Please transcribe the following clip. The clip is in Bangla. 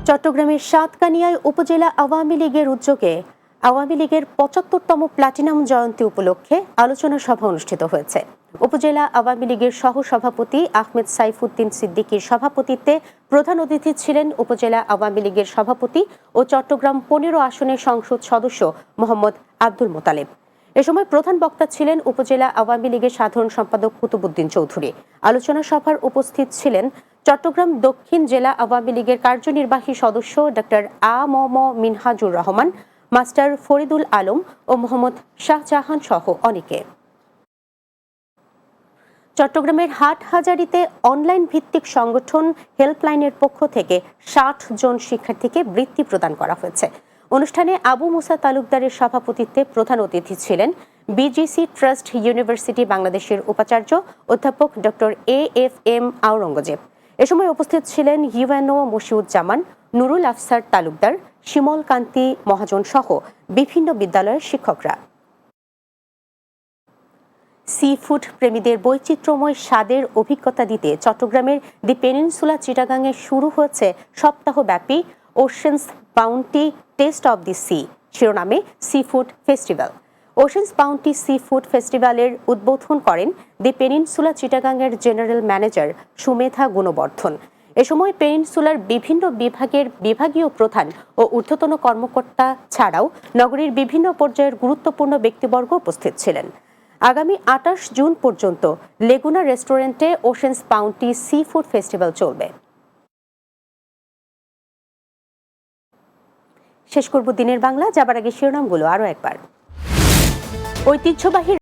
চট্টগ্রামের সাতকানিয়ায় উপজেলা আওয়ামী লীগের উদ্যোগে আওয়ামী লীগের ৭৫তম প্লাটিনাম জয়ন্তী উপলক্ষে আলোচনা সভা অনুষ্ঠিত হয়েছে। উপজেলা আওয়ামী লীগের সহসভাপতি আহমেদ সাইফুদ্দিন সিদ্দিকীর সভাপতিত্বে প্রধান অতিথি ছিলেন উপজেলা আওয়ামী লীগের সভাপতি ও চট্টগ্রাম ১৫ আসনের সংসদ সদস্য মোহাম্মদ আব্দুল মোতালেব। এ সময় প্রধান বক্তা ছিলেন উপজেলা আওয়ামী লীগের সাধারণ সম্পাদক কুতুবুদ্দিন চৌধুরী। আলোচনা সভার উপস্থিত ছিলেন চট্টগ্রাম দক্ষিণ জেলা আওয়ামী লীগের কার্যনির্বাহী সদস্য ডক্টর আ.ম.ম মিনহাজুর রহমান, মাস্টার ফরিদুল আলম ও মোহাম্মদ শাহজাহান সহ অনেকে। চট্টগ্রামের হাটহাজারীতে অনলাইন ভিত্তিক সংগঠন হেল্পলাইনের পক্ষ থেকে ৬০ জন শিক্ষার্থীকে বৃত্তি প্রদান করা হয়েছে। অনুষ্ঠানে আবু মুসা তালুকদারের সভাপতিত্বে প্রধান অতিথি ছিলেন বিজিসি ট্রাস্ট ইউনিভার্সিটি বাংলাদেশের উপাচার্য অধ্যাপক ডক্টর এ.এফ.এম আওরঙ্গজেব। এ সময় উপস্থিত ছিলেন ইউএনও মশিউজ্জামান, নুরুল আফসার তালুকদার, শিমল কান্তি মহাজন সহ বিভিন্ন বিদ্যালয়ের শিক্ষকরা। সি ফুড প্রেমীদের বৈচিত্র্যময় স্বাদের অভিজ্ঞতা দিতে চট্টগ্রামের দি পেনিনসুলা চিটাগাংয়ে শুরু হয়েছে সপ্তাহব্যাপী Ocean's Bounty taste of the sea শিরোনামে seafood festival. Ocean's Bounty seafood ফেস্টিভ্যালের উদ্বোধন করেন দি পেনিনসুলা চিটাগাংয়ের জেনারেল ম্যানেজার সুমেধা গুণবর্ধন। এ সময় পেনিনসুলার বিভিন্ন বিভাগের বিভাগীয় প্রধান ও ঊর্ধ্বতন কর্মকর্তা ছাড়াও নগরীর বিভিন্ন পর্যায়ের গুরুত্বপূর্ণ ব্যক্তিবর্গ উপস্থিত ছিলেন। আগামী ২৮ জুন পর্যন্ত লেগুনা রেস্টুরেন্টে oceans Bounty seafood festival চলবে। শেষ করব দিনের বাংলা, যাবার আগে শিরোনামগুলো আরও একবার। ঐতিহ্যবাহী